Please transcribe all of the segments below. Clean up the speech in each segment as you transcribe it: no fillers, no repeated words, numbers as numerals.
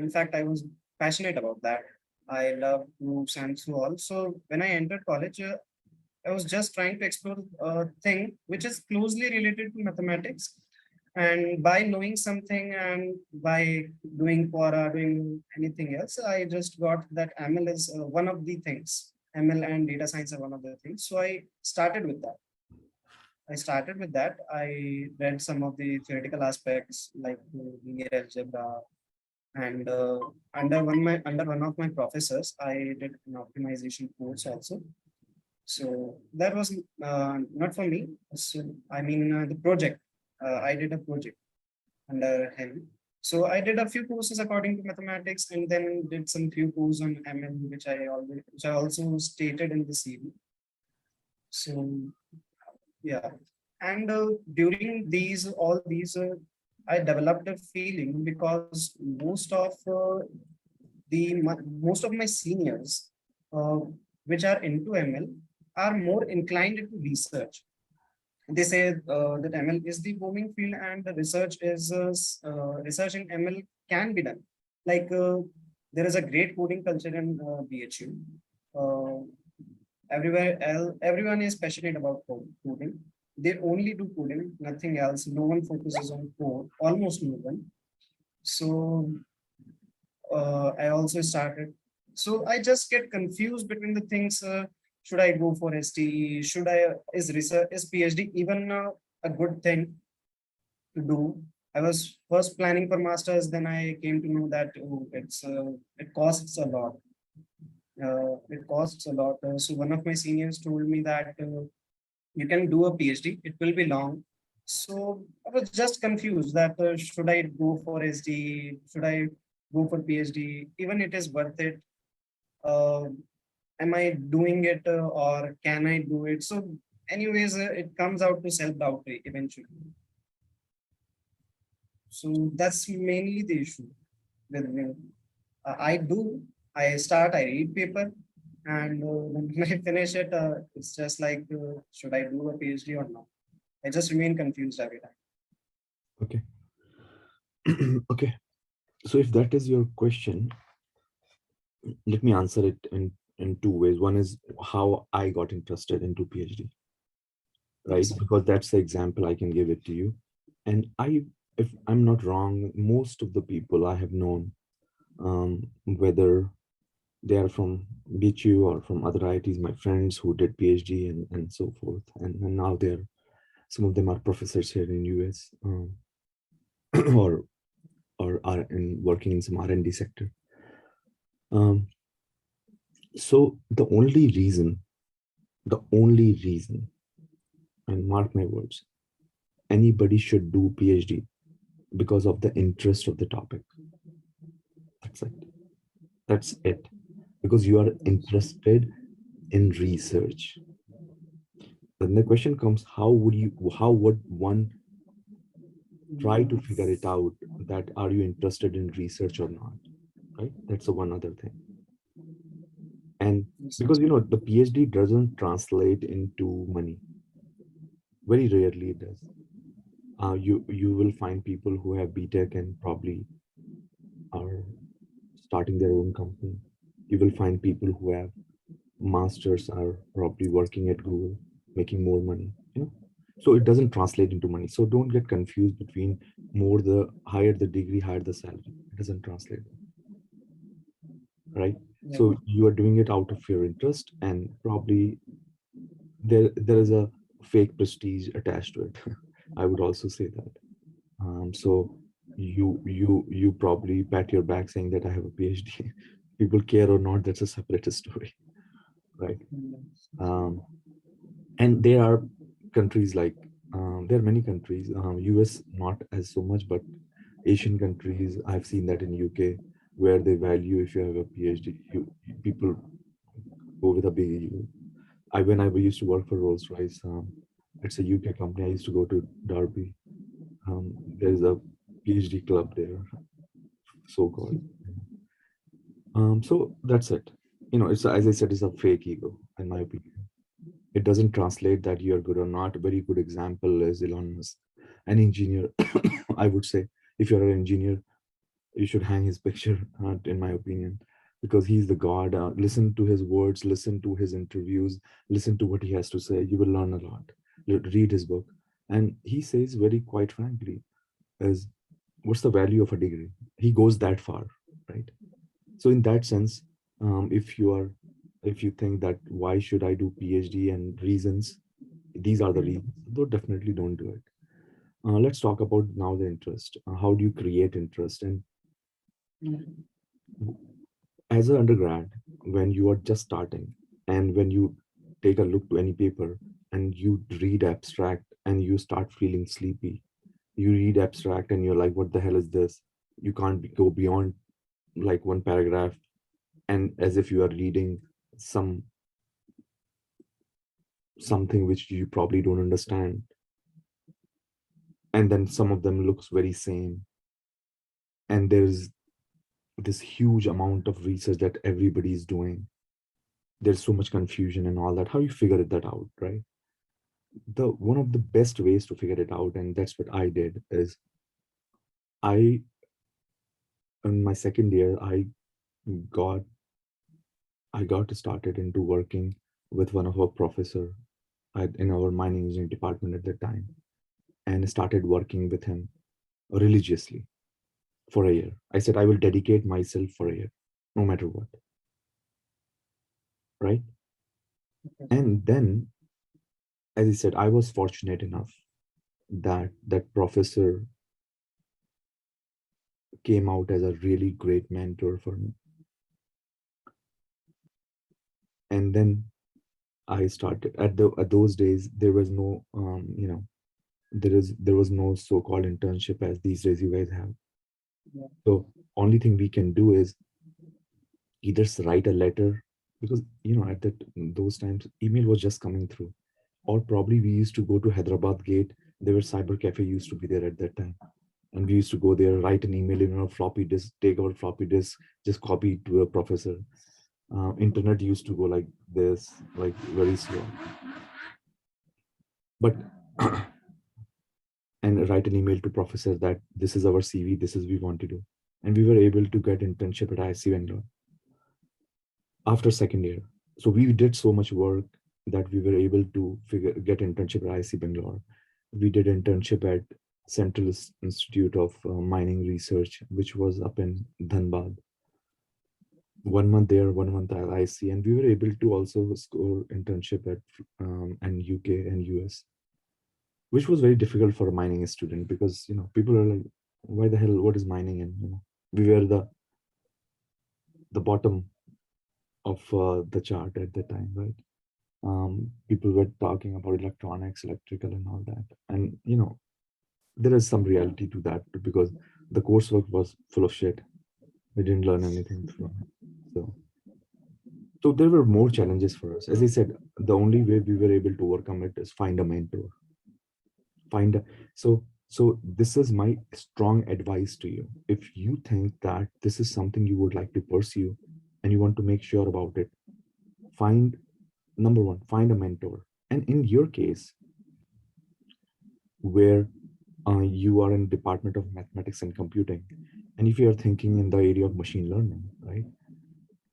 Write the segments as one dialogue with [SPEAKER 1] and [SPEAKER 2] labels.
[SPEAKER 1] in fact, I was passionate about that. I love groups and so on. So when I entered college, I was just trying to explore a thing which is closely related to mathematics. And by knowing something and by doing Quora, doing anything else, I just got that ML is one of the things. ML and data science are one of the things. So I started with that. I read some of the theoretical aspects like linear algebra, and under one of my professors, I did an optimization course also. So that was not for me. So I mean the project. I did a project under him. So I did a few courses according to mathematics, and then did some few courses on ML, which I also stated in the CV. So yeah, and during all these, I developed a feeling because most of my seniors, uh, which are into ML, are more inclined into research. They say that ML is the booming field, and the research in ML can be done. Like there is a great coding culture in BHU. Uh, everyone is passionate about coding. They only do coding, nothing else. No one focuses on code. Almost no one. So I also started. So I just get confused between the things. Should I go for STE? Is research, is PhD even a good thing to do? I was first planning for masters, then I came to know that it costs a lot. So one of my seniors told me that you can do a PhD. It will be long. So I was just confused that should I go for SD? Should I go for PhD? Even it is worth it. Uh, am I doing it or can I do it? So anyways, it comes out to self-doubt eventually. So that's mainly the issue with me. I read paper, and when I finish it, it's just like, should I do a PhD or not? I just remain confused every time.
[SPEAKER 2] Okay. Okay. So if that is your question, let me answer it in two ways. One is how I got interested into PhD, right?
[SPEAKER 1] Yes.
[SPEAKER 2] Because that's the example I can give it to you. And if I'm not wrong, most of the people I have known, whether they are from BHU or from other IITs, my friends who did PhD and so forth, and now some of them are professors here in US, or are working in some R&D sector. So the only reason, and mark my words, anybody should do PhD because of the interest of the topic. That's it. That's it. Because you are interested in research. Then the question comes, how would one try to figure it out that are you interested in research or not, right? That's the one other thing. And because the PhD doesn't translate into money. Very rarely it does. You will find people who have BTech and probably are starting their own company. You will find people who have masters are probably working at Google, making more money. So it doesn't translate into money. So don't get confused between the higher the degree, higher the salary. It doesn't translate, right?
[SPEAKER 1] Yeah.
[SPEAKER 2] So you are doing it out of your interest, and probably there is a fake prestige attached to it. I would also say that. So you probably pat your back saying that I have a PhD. People care or not, that's a separate story, right? And there are countries like there are many countries, US not as so much, but Asian countries, I've seen that in UK, where they value if you have a PhD, people go with a big. When I used to work for Rolls Royce, it's a UK company. I used to go to Derby. There's a PhD club there, so called. So that's it. It's as I said, it's a fake ego, in my opinion. It doesn't translate that you're good or not. A very good example is Elon Musk, an engineer. I would say, if you're an engineer, You should hang his picture, in my opinion, because he's the god. Listen to his words, listen to his interviews, listen to what he has to say. You will learn a lot. Read his book, and he says very quite frankly, is what's the value of a degree? He goes that far, right? So in that sense, if you think that why should I do PhD and reasons, these are the reasons. Though definitely don't do it. Let's talk about now the interest. How do you create interest? And as an undergrad, when you are just starting, and when you take a look to any paper and you read abstract and you start feeling sleepy, you read abstract and you're like, what the hell is this? You can't go beyond like one paragraph, and as if you are reading some something which you probably don't understand, and then some of them looks very same, and there's this huge amount of research that everybody is doing. There's so much confusion and all that. How you figure that out, right? The one of the best ways to figure it out, and that's what I did, is I in my second year got got started into working with one of our professor in our mining engineering department at that time, and started working with him religiously for a year. I said I will dedicate myself for a year, no matter what, right? And then, as I said, I was fortunate enough that that professor came out as a really great mentor for me. And then I started at those days. There was no, there was no so-called internship as these days you guys have.
[SPEAKER 1] Yeah.
[SPEAKER 2] So only thing we can do is either write a letter, because at those times email was just coming through, or probably we used to go to Hyderabad Gate. There were cyber cafe used to be there at that time, and we used to go there, write an email in our floppy disk, take our floppy disk, just copy it to a professor. Internet used to go like this, like very slow, but and write an email to professor that this is our CV, this is we want to do, and we were able to get internship at IC Bangalore after second year. So we did so much work that we were able to get internship at IC Bangalore. We did internship at Central Institute of Mining Research, which was up in Dhanbad. 1 month there, 1 month at IC, and we were able to also score internship at and UK and US, which was very difficult for a mining student, because people are like, why the hell, what is mining? And we were the bottom of the chart at the time, right? People were talking about electronics, electrical, and all that. And there is some reality to that, because the coursework was full of shit. We didn't learn anything from it. So there were more challenges for us. As I said, the only way we were able to overcome it is find a mentor. Find a, so this is my strong advice to you. If you think that this is something you would like to pursue and you want to make sure about it, find number one, find a mentor. And in your case, where you are in Department of Mathematics and Computing, and if you are thinking in the area of machine learning, right,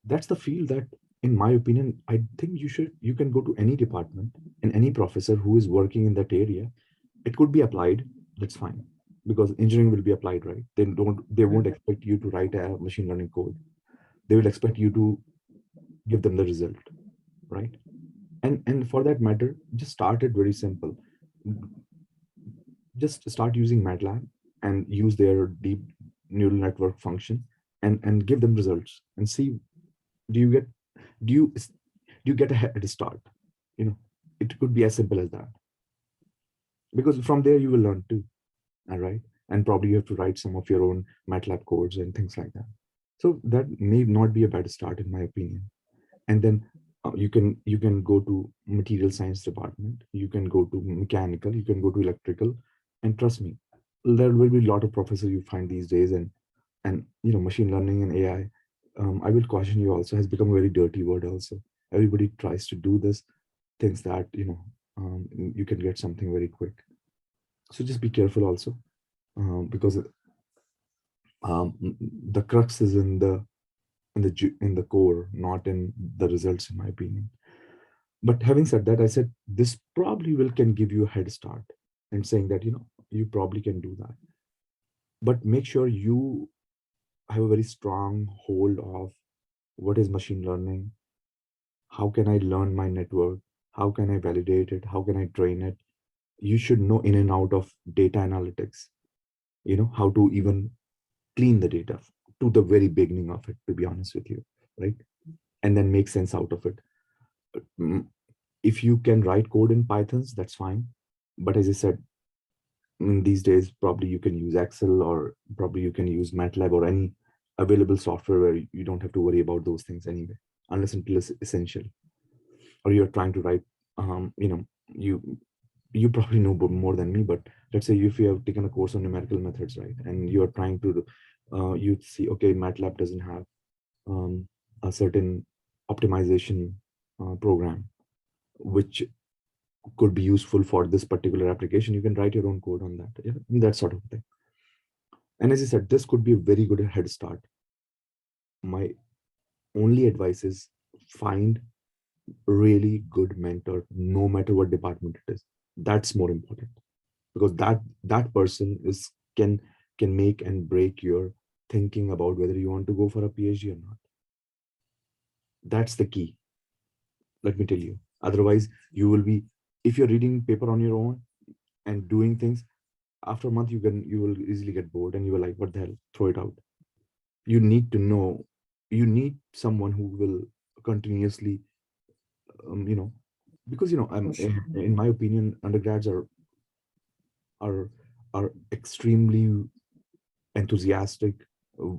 [SPEAKER 2] that's the field that, in my opinion, I think you can go to any department and any professor who is working in that area. It could be applied, that's fine, because engineering will be applied, right? They won't expect you to write a machine learning code. They will expect you to give them the result, right? And for that matter, just start it very simple. Just start using MATLAB and use their deep neural network function, and give them results and see, do you get do you get a head start. It could be as simple as that, because from there you will learn too. All right. And probably you have to write some of your own MATLAB codes and things like that. So that may not be a bad start, in my opinion. And then you can go to material science department, you can go to mechanical, you can go to electrical, and trust me, there will be a lot of professors you find these days. And machine learning and AI, I will caution you also, has become a very dirty word also. Everybody tries to do this, thinks that you can get something very quick. So just be careful also, because The crux is in the core, not in the results, in my opinion. But having said that, I said this probably will can give you a head start, and saying that you probably can do that. But make sure you have a very strong hold of what is machine learning, how can I learn my network, how can I validate it, how can I train it. You should know in and out of data analytics, how to even clean the data to the very beginning of it, to be honest with you, right? And then make sense out of it. Mm, if you can write code in Pythons, that's fine. But as I said, these days probably you can use Excel, or probably you can use MATLAB or any available software where you don't have to worry about those things anyway, unless until it's essential. Or you're trying to write, you you probably know more than me, but let's say if you have taken a course on numerical methods, right, and you're trying to, you see, okay, MATLAB doesn't have um, a certain optimization program which could be useful for this particular application. You can write your own code on that, yeah, that sort of thing. And as I said, this could be a very good head start. My only advice is find really good mentor, no matter what department it is. That's more important, because that person can make and break your thinking about whether you want to go for a PhD or not. That's the key. Let me tell you. Otherwise, you will be, if you're reading paper on your own and doing things, after a month you will easily get bored, and you are like, what the hell, throw it out. You need to know, you need someone who will continuously, um, you know because
[SPEAKER 1] Push.
[SPEAKER 2] in my opinion, undergrads are are extremely enthusiastic. uh,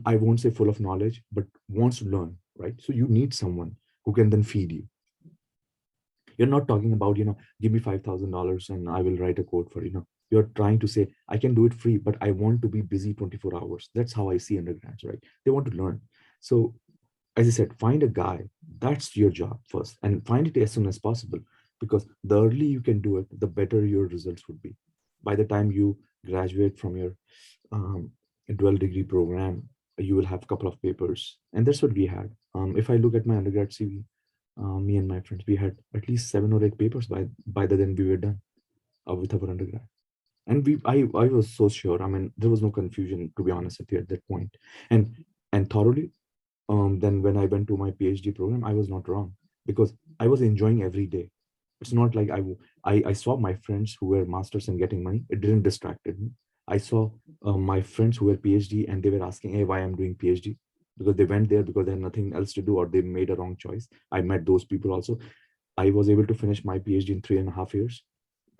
[SPEAKER 2] I won't say full of knowledge, but wants to learn, right? So you need someone who can then feed you. You're not talking about, give me $5,000 and I will write a code for, you're trying to say, I can do it free, but I want to be busy 24 hours. That's how I see undergrads, right? They want to learn. So, as I said, find a guy. That's your job first, and find it as soon as possible, because the early you can do it, the better your results would be. By the time you graduate from your um, dual degree program, you will have a couple of papers, and that's what we had. If I look at my undergrad CV, me and my friends, we had at least 7 or 8 papers by the then we were done with our undergrad. And I was so sure. I mean, there was no confusion, to be honest with you, at that point. And thoroughly, then when I went to my PhD program, I was not wrong, because I was enjoying every day. It's not like I saw my friends who were masters and getting money. It didn't distracted me. I saw my friends who were PhD, and they were asking, hey, why I'm doing PhD, because they went there because they had nothing else to do, or they made a wrong choice. I met those people also. I was able to finish my PhD in 3.5 years,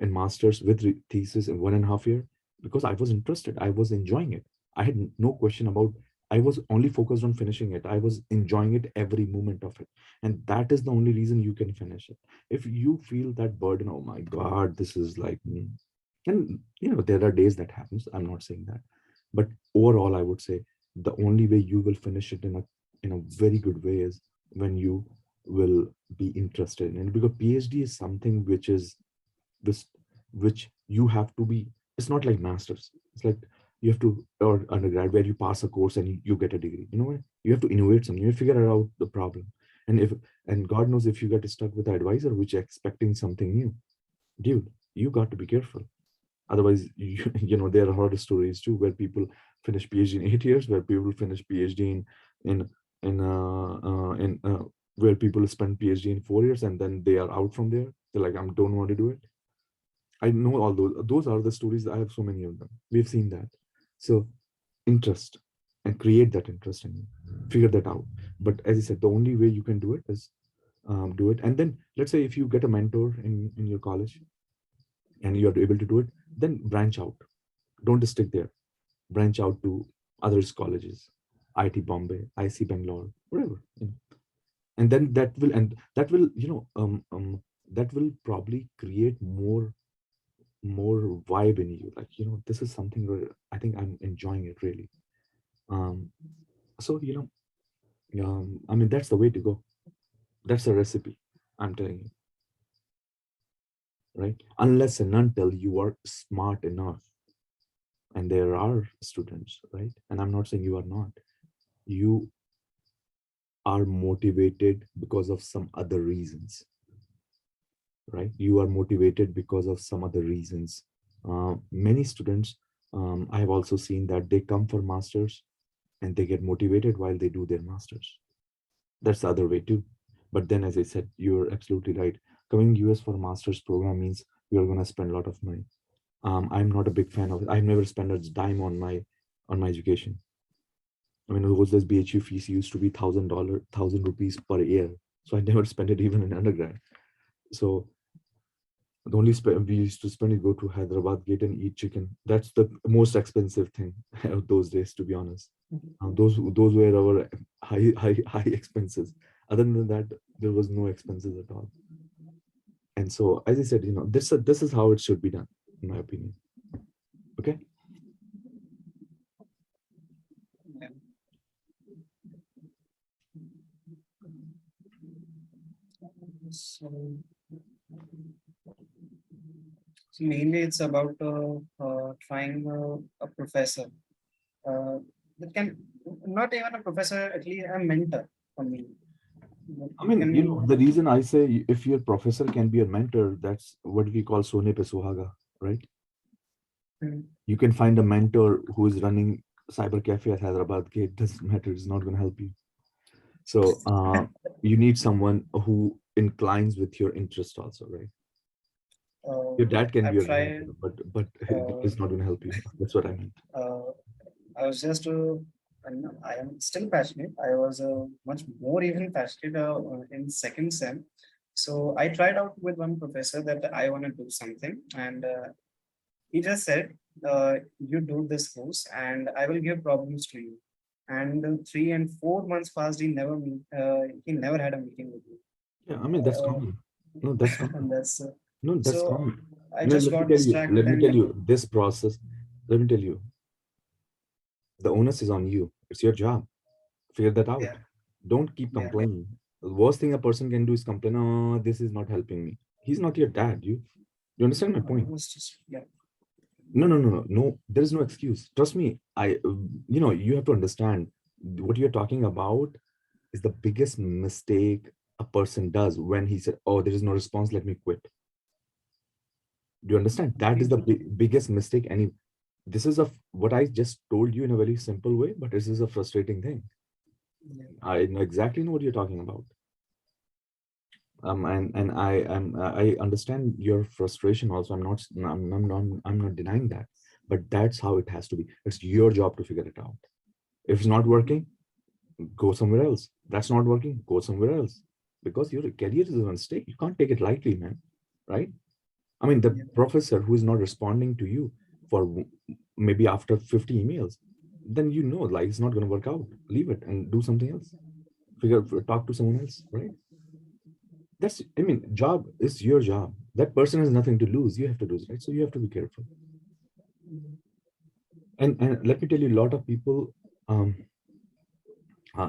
[SPEAKER 2] and master's with thesis in 1.5 year, because I was interested. I was enjoying it. I had no question about. I was only focused on finishing it. I was enjoying it every moment of it, and that is the only reason you can finish it. If you feel that burden, oh my God, this is like, and there are days that happens. I'm not saying that, but overall, I would say the only way you will finish it in a very good way is when you will be interested in it, because PhD is something this which you have to be. It's not like masters. It's like you have to, or undergrad, where you pass a course and you get a degree. You know what, you have to innovate something, you figure out the problem. And if, and God knows, if you get stuck with an advisor which is expecting something new, dude, you got to be careful. Otherwise, there are horror stories too, where people finish PhD in 8 years, where people finish PhD in in where people spend PhD in 4 years, and then they are out from there. They're like, I don't want to do it. I know all those. Those are the stories. I have so many of them. We've seen that. So interest, and create that interest in you. Figure that out. But as I said, the only way you can do it is do it. And then let's say if you get a mentor in your college and you are able to do it, then branch out. Don't stick there. Branch out to other colleges, IT Bombay, IC Bangalore, whatever. And then that will probably create more vibe in you, like, this is something where I think I'm enjoying it really. um so I mean, that's the way to go. That's a recipe, I'm telling you, right? Unless and until you are smart enough And there are students, right? And I'm not saying you are not. You are motivated because of some other reasons, right? You are motivated because of some other reasons. Many students, I have also seen that they come for masters and they get motivated while they do their masters. That's the other way too. But then, as I said, you're absolutely right. Coming US for a master's program means you're going to spend a lot of money. I'm not a big fan of it. I've never spent a dime on my education. I mean, those BHU fees used to be $1,000, 1,000 rupees per year. So I never spent it even in undergrad. So the only we used to spend is go to Hyderabad Gate and eat chicken. That's the most expensive thing of those days, to be honest. Those were our high expenses. Other than that, there was no expenses at all. And so, as I said, this is how it should be done, in my opinion. Okay.
[SPEAKER 1] Yeah. So, so mainly it's about trying a professor that can not even a professor, at least a mentor for me. But
[SPEAKER 2] I
[SPEAKER 1] you
[SPEAKER 2] mean,
[SPEAKER 1] can,
[SPEAKER 2] the reason I say if your professor can be a mentor, that's what we call Sone Pe Suhaga, right?
[SPEAKER 1] mm,
[SPEAKER 2] You can find a mentor who is running cyber cafe at Hyderabad Gate. Doesn't matter. It's not going to help you. So you need someone who inclines with your interest also, right?
[SPEAKER 1] uh,
[SPEAKER 2] Your dad can be
[SPEAKER 1] I've
[SPEAKER 2] your
[SPEAKER 1] tried.
[SPEAKER 2] mentor, but
[SPEAKER 1] Uh,
[SPEAKER 2] it's not going to help you. That's what I meant.
[SPEAKER 1] uh, I was just, and I am still passionate. I was much more even passionate in second sem. So I tried out with one professor that I want to do something, and he just said, "You do this course, and I will give problems to you." And 3 and 4 months passed. He never had a meeting with me.
[SPEAKER 2] Yeah, I mean that's
[SPEAKER 1] Uh,
[SPEAKER 2] common. No, that's common.
[SPEAKER 1] and that's
[SPEAKER 2] No, that's
[SPEAKER 1] so.
[SPEAKER 2] common.
[SPEAKER 1] I
[SPEAKER 2] No,
[SPEAKER 1] just
[SPEAKER 2] let me
[SPEAKER 1] got
[SPEAKER 2] tell you.
[SPEAKER 1] distracted
[SPEAKER 2] Let me tell
[SPEAKER 1] and
[SPEAKER 2] you this process. Let me tell you. The onus is on you. It's your job. Figure that out.
[SPEAKER 1] yeah,
[SPEAKER 2] Don't keep
[SPEAKER 1] yeah.
[SPEAKER 2] complaining. The worst thing a person can do is complain. Oh, this is not helping me. He's not your dad. You understand my
[SPEAKER 1] It
[SPEAKER 2] point?
[SPEAKER 1] was just yeah.
[SPEAKER 2] No, no, no, no, no. There is no excuse. Trust me. You have to understand what you're talking about is the biggest mistake a person does when he said, "Oh, there is no response. Let me quit." Do you understand? That is the biggest mistake. Any this is what I just told you in a very simple way, but this is a frustrating thing.
[SPEAKER 1] Yeah.
[SPEAKER 2] I know exactly know what you're talking about. And I understand your frustration also. I'm not denying that, but that's how it has to be. It's your job to figure it out. If it's not working, go somewhere else. That's not working, go somewhere else. Because your career is on stake. You can't take it lightly, man. Right? I mean, the
[SPEAKER 1] Yeah.
[SPEAKER 2] professor who is not responding to you for maybe after 50 emails, then like it's not going to work out. Leave it and do something else. Talk to someone else, right? I mean, job is your job. That person has nothing to lose. You have to lose, right? So you have to be careful. And let me tell you, a lot of people um,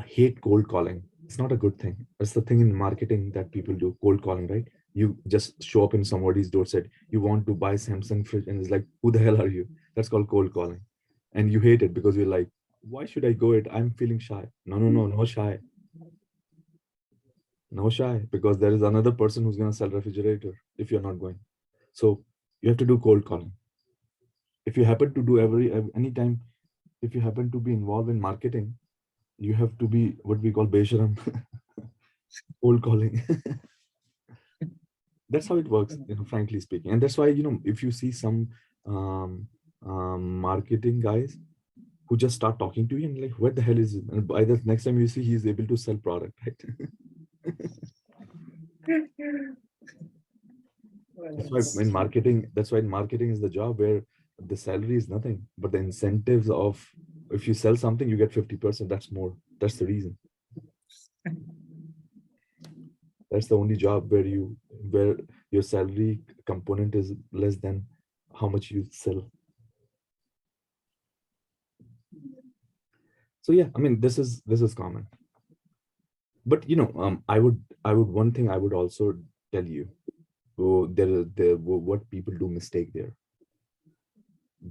[SPEAKER 2] hate cold calling. It's not a good thing. It's the thing in marketing that people do, cold calling, right? You just show up in somebody's door, said you want to buy Samsung fridge, and it's like, who the hell are you? That's called cold calling, and you hate it because you're like, why should I go it? I'm feeling shy. No, no, no, no shy, no shy, because there is another person who's gonna sell refrigerator if you're not going. So you have to do cold calling. If you happen to do anytime, if you happen to be involved in marketing, you have to be what we call Besharam, cold calling. That's how it works, frankly speaking. And that's why, if you see some um, marketing guys who just start talking to you and like, what the hell is it? And by the next time you see, he's able to sell product, right?
[SPEAKER 1] Well,
[SPEAKER 2] That's why in marketing is the job where the salary is nothing, but the incentives of if you sell something, you get 50%. That's more. That's the reason. That's the only job where your salary component is less than how much you sell. So yeah, I mean this is common. But I would one thing I would also tell you. Oh, what people do mistake there.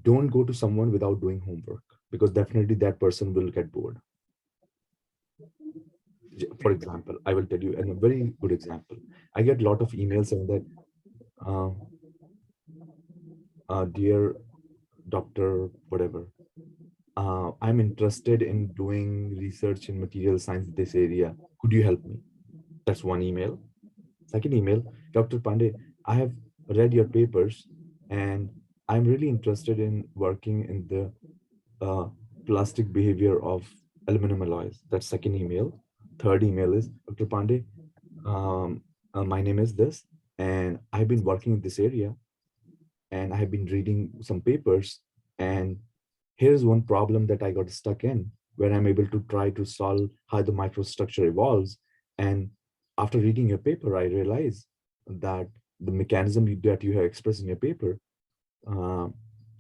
[SPEAKER 2] don't go to someone without doing homework, because definitely that person will get bored. For example, I will tell you a very good example. I get a lot of emails saying that, uh, dear doctor, whatever, I'm interested in doing research in material science, this area. Could you help me? That's one email. Second email, Dr. Pandey, I have read your papers and I'm really interested in working in the plastic behavior of aluminum alloys. That's second email. Third email is, Dr. Pandey, my name is this, and I've been working in this area, and I have been reading some papers, and here's one problem that I got stuck in, where I'm able to try to solve how the microstructure evolves. And after reading your paper, I realize that the mechanism that you have expressed in your paper uh,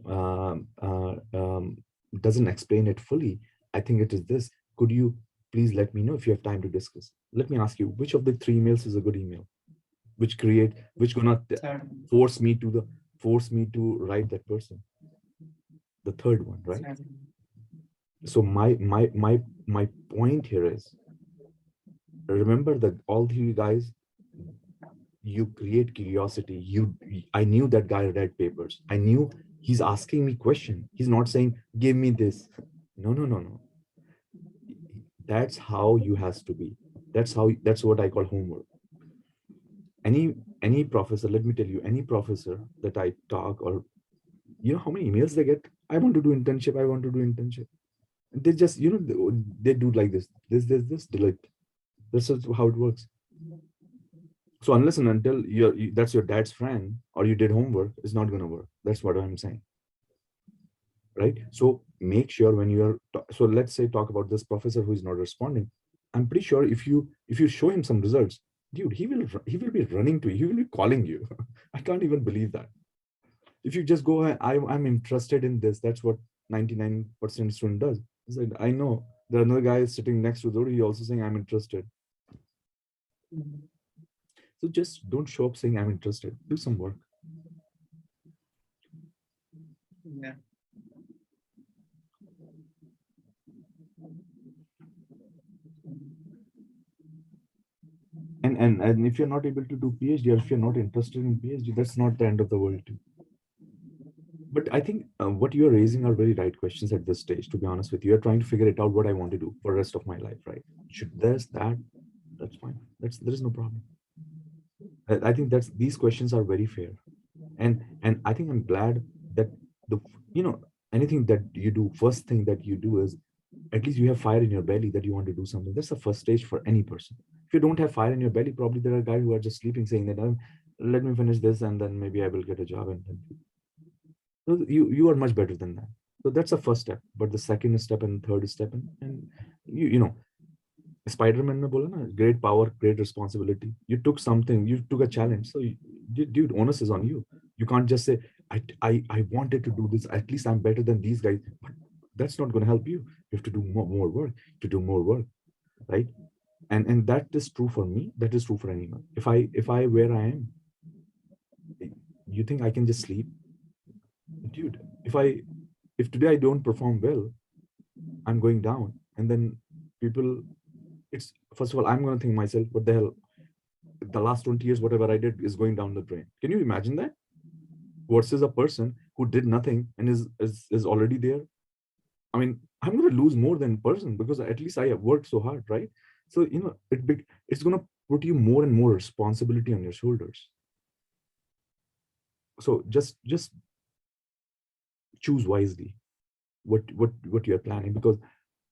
[SPEAKER 2] um, uh, um, doesn't explain it fully. I think it is this. Could you please let me know if you have time to discuss? Let me ask you, which of the three emails is a good email? Which gonna
[SPEAKER 1] Third,
[SPEAKER 2] force me to write that person? The third one, right?
[SPEAKER 1] third,
[SPEAKER 2] So my point here is, remember that all three guys, you create curiosity. I knew that guy read papers. I knew he's asking me question. He's not saying, give me this. No, no, no, no. That's how you has to be. That's what I call homework. Any professor, let me tell you, any professor that I talk, or you know how many emails they get? I want to do internship, I want to do internship. They just, they do like this, delete. This is how it works. So unless and until that's your dad's friend or you did homework, it's not going to work. That's what I'm saying, right? So make sure when you're so let's say talk about this professor who is not responding. I'm pretty sure if you show him some results, dude, he will be running to you. He will be calling you. I can't even believe that. If you just go, I'm interested in this. That's what 99% student does. It's like, I know there are another guy sitting next to the door. He also saying I'm interested. So just don't show up saying I'm interested. Do some work.
[SPEAKER 1] yeah.
[SPEAKER 2] And if you're not able to do PhD, or if you're not interested in PhD, that's not the end of the world too. But I think what you're raising are very right questions at this stage. To be honest with you, you're trying to figure it out what I want to do for the rest of my life, right? Should this, that, that's fine. There is no problem. I think that's these questions are very fair, and I think I'm glad that the anything that you do, first thing that you do is at least you have fire in your belly that you want to do something. That's the first stage for any person. If you don't have fire in your belly, probably there are guys who are just sleeping, saying that, let me finish this and then maybe I will get a job. And then so you are much better than that. So that's the first step. But the second step and third step, and you know, Spider-Man ne bola na, great power, great responsibility. You took something, you took a challenge. So dude, onus is on you. You can't just say, I wanted to do this. At least I'm better than these guys. But that's not going to help you. You have to do more work, to do more work, right? And that is true for me. That is true for anyone. If I where I am, you think I can just sleep? Dude, if today I don't perform well, I'm going down. And then people, it's first of all, I'm going to think myself, what the hell? The last 20 years, whatever I did is going down the drain. Can you imagine that? Versus a person who did nothing and is already there. I mean, I'm going to lose more than person because at least I have worked so hard, right? So it's going to put you more and more responsibility on your shoulders. So just choose wisely what you're planning, because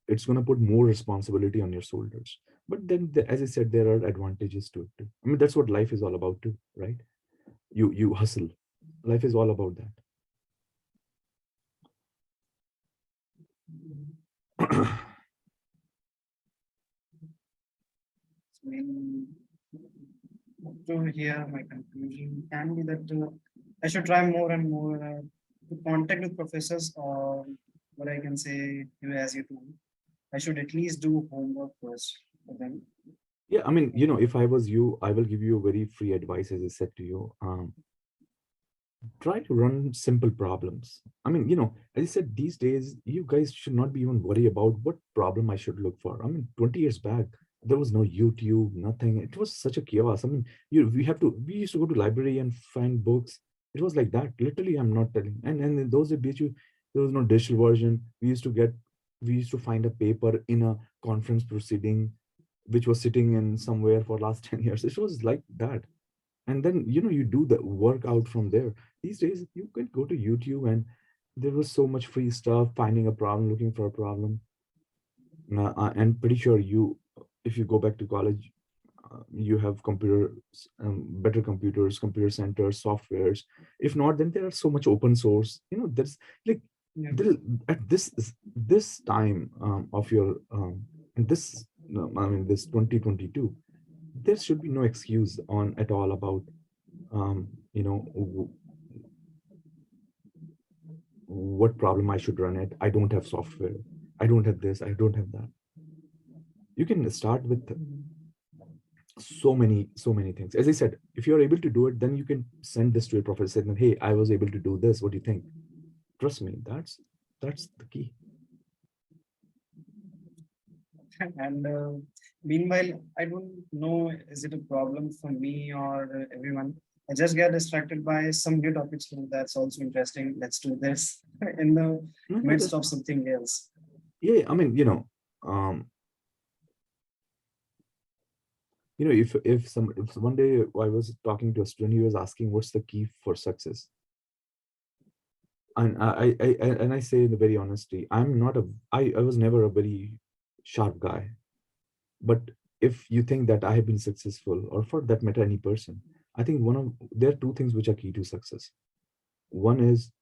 [SPEAKER 2] it's going to put more responsibility on your shoulders. But then, as I said, there are advantages to it too. I mean, that's what life is all about too, right? You hustle. Life is all about that.
[SPEAKER 1] So to hear my conclusion can be that I should try more and more to contact with professors, or what I can say, as you told, I should at least do homework first for them.
[SPEAKER 2] Yeah, I mean, if I was you, I will give you a very free advice, as I said to you. try to run simple problems. I mean, as I said, these days, you guys should not be even worry about what problem I should look for. I mean, 20 years back, there was no YouTube, nothing. It was such a chaos. I mean, we used to go to library and find books. It was like that. Literally, I'm not telling. And in those days, there was no digital version. We used to find a paper in a conference proceeding, which was sitting in somewhere for last 10 years. It was like that. And then you do the work out from there. These days you can go to YouTube, and there was so much free stuff, finding a problem, looking for a problem. And pretty sure if you go back to college, you have better computers, computer centers, softwares. If not, then there are so much open source. There's like
[SPEAKER 1] Yeah.
[SPEAKER 2] there, at this time of your and this I mean this 2022, there should be no excuse on at all about um, you know, w- what problem I should run it. I don't have software. I don't have this. I don't have that. You can start with so many things. As I said, if you're able to do it, then you can send this to your professor and say, hey, I was able to do this. What do you think? Trust me, that's the key.
[SPEAKER 1] And meanwhile, I don't know, is it a problem for me or everyone? I just get distracted by some new topics. That's also interesting. Let's do this in the
[SPEAKER 2] No,
[SPEAKER 1] midst
[SPEAKER 2] that's
[SPEAKER 1] of something else.
[SPEAKER 2] yeah. I mean, if one day I was talking to a student, he was asking, what's the key for success? And I say in the very honesty, I was never a very sharp guy. But if you think that I have been successful, or for that matter, any person, I think there are two things which are key to success. One is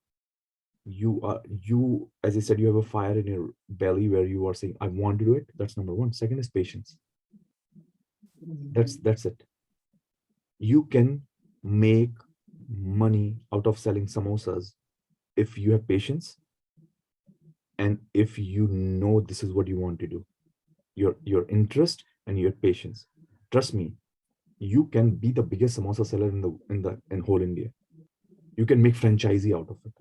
[SPEAKER 2] as I said, you have a fire in your belly where you are saying, I want to do it. That's number one. Second is patience. That's it. You can make money out of selling samosas if you have patience, and if you know this is what you want to do, your interest and your patience. Trust me, you can be the biggest samosa seller in whole India. You can make franchisee out of it.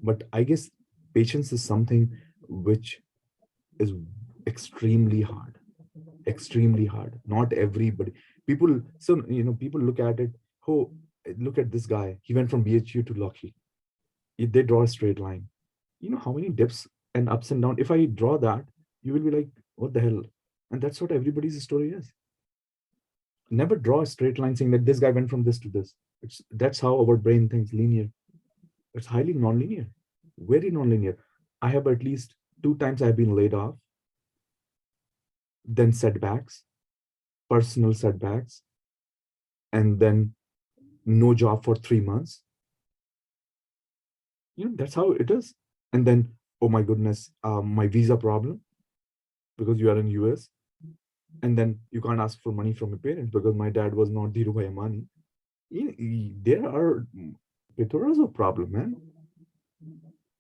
[SPEAKER 2] But I guess patience is something which is extremely hard. Extremely hard. Not everybody. People look at it. Oh, look at this guy. He went from BHU to Lockheed. They draw a straight line. You know how many dips and ups and downs. If I draw that, you will be like, what the hell? And that's what everybody's story is. Never draw a straight line saying that this guy went from this to this. That's how our brain thinks, linear. It's highly non-linear, very non-linear. I have at least two times I've been laid off, then setbacks, personal setbacks, and then no job for 3 months. That's how it is. And then, oh my goodness, my visa problem, because you are in US, and then you can't ask for money from your parents because my dad was not Dhirubhai Ambani. There are plethora of problem, man.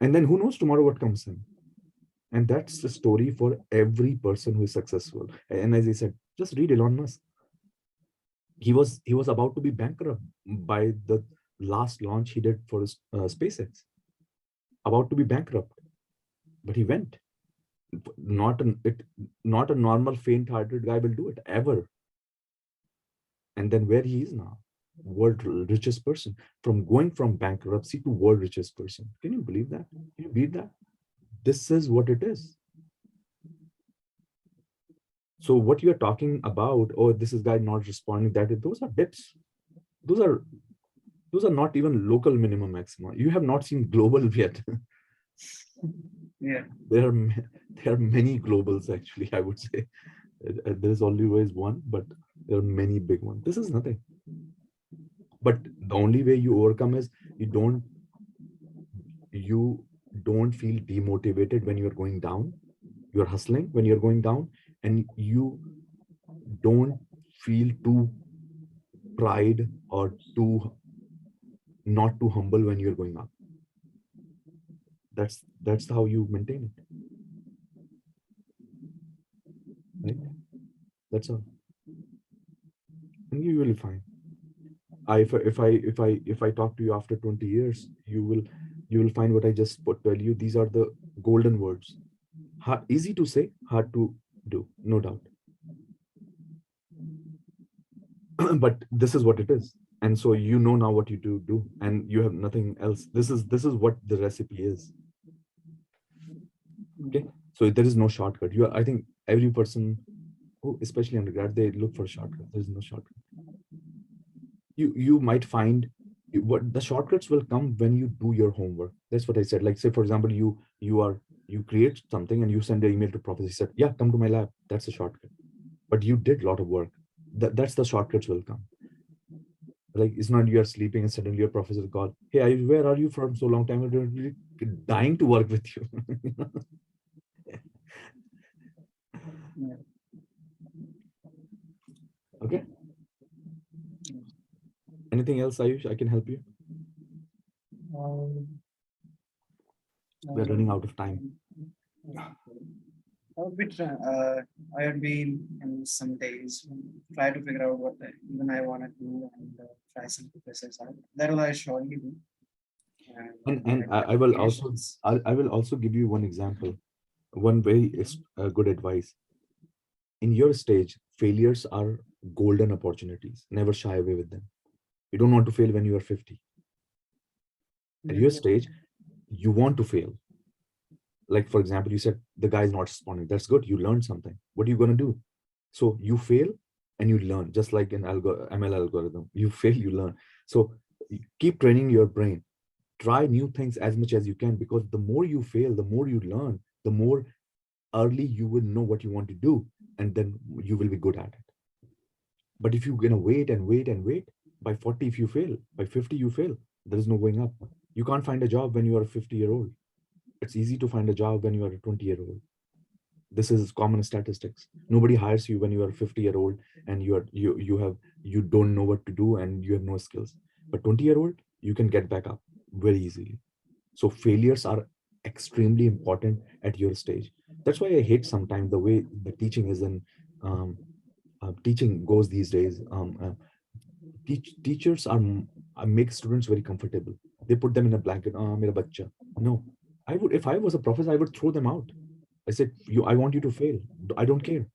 [SPEAKER 2] And then who knows tomorrow what comes in. And that's the story for every person who is successful. And as I said, just read Elon Musk. He was about to be bankrupt by the last launch he did for SpaceX. About to be bankrupt, but he went. Not a normal faint-hearted guy will do it ever. And then where he is now, world richest person, from going from bankruptcy to world richest person. Can you believe that? Can you beat that? This is what it is. So what you're talking about, oh, this is guy not responding, those are dips. Those are not even local minimum maxima. You have not seen global yet.
[SPEAKER 1] Yeah.
[SPEAKER 2] There are many globals actually, I would say. There's always one, but there are many big ones. This is nothing. But the only way you overcome is you don't feel demotivated when you're going down. You're hustling when you're going down, and you don't feel too pride or too not too humble when you're going up. That's how you maintain it, right? That's all, and you will be fine. if I talk to you after 20 years, you will find what I just put tell you. These are the golden words. Easy to say, hard to do, no doubt. But this is what it is. And so you know now what you do, and you have nothing else. This is what the recipe is. Okay. So there is no shortcut. I think every person who, especially undergrad, they look for a shortcut. There's no shortcut. You might find what the shortcuts will come when you do your homework. That's what I said. Like, say for example, you create something and you send an email to professor. He said, yeah, come to my lab. That's a shortcut. But you did a lot of work. That's the shortcuts will come. Like, it's not you are sleeping and suddenly your professor will call, hey, where are you from so long time? I'm really dying to work with you. Okay. Anything else, Ayush? I can help you. We're running out of time.
[SPEAKER 1] I had been in some days try to figure out what even I want to do and try some process out. That will I surely do.
[SPEAKER 2] And I will also I will also give you one example, one very good advice. In your stage, failures are golden opportunities. Never shy away with them. You don't want to fail when you are 50. At your stage, you want to fail. Like, for example, you said the guy is not responding. That's good. You learned something. What are you going to do? So you fail and you learn, just like an ML algorithm. You fail, you learn. So keep training your brain. Try new things as much as you can, because the more you fail, the more you learn, the more early you will know what you want to do, and then you will be good at it. But if you're going to wait and wait and wait, by 40, if you fail, by 50, you fail, there is no going up. You can't find a job when you are a 50-year-old. It's easy to find a job when you are a 20-year-old. This is common statistics. Nobody hires you when you are a 50-year-old and you don't know what to do and you have no skills. But 20-year-old, you can get back up very easily. So failures are extremely important at your stage. That's why I hate sometimes the way the teaching is in teaching goes these days. Teachers make students very comfortable. They put them in a blanket. Mera bacha. No, I would, if I was a professor, I would throw them out. I said, I want you to fail. I don't care,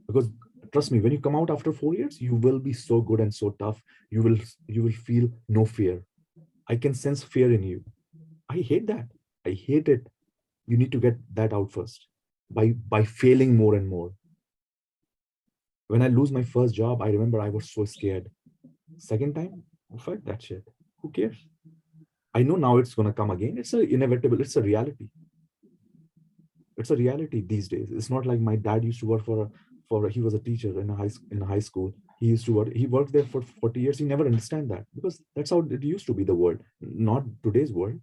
[SPEAKER 2] because trust me, when you come out after 4 years, you will be so good and so tough. You will feel no fear. I can sense fear in you. I hate that. I hate it. You need to get that out first by failing more and more. When I lose my first job, I remember I was so scared. Second time, fuck that shit. Who cares? I know now it's gonna come again. It's inevitable. It's a reality. It's a reality these days. It's not like my dad used to work for he was a teacher in a high school. He used to work. He worked there for 40 years. He never understand that, because that's how it used to be the world, not today's world.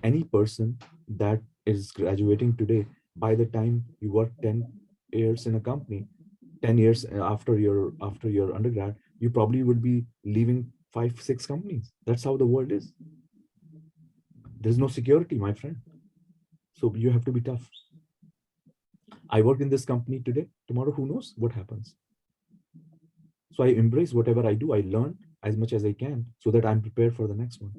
[SPEAKER 2] Any person that is graduating today, by the time you work 10 years in a company, 10 years after your undergrad, you probably would be leaving 5-6 companies. That's how the world is. There's no security, my friend. So you have to be tough. I work in this company today. Tomorrow, who knows what happens? So I embrace whatever I do. I learn as much as I can so that I'm prepared for the next one.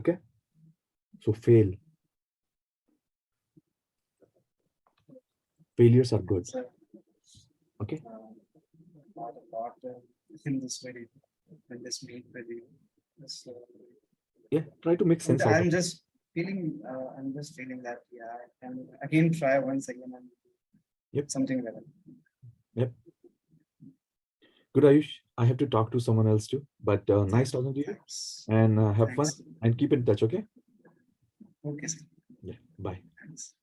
[SPEAKER 2] Okay. So fail. Failures are good. Okay.
[SPEAKER 1] In this meet with you.
[SPEAKER 2] Yeah, try to make sense.
[SPEAKER 1] I'm just feeling that I can again try once again and something better.
[SPEAKER 2] Yep. Good, Ayush. I have to talk to someone else too, but nice talking to you. Thanks. And have fun and keep in touch. Okay.
[SPEAKER 1] Okay, sir.
[SPEAKER 2] Yeah. Bye.
[SPEAKER 1] Thanks.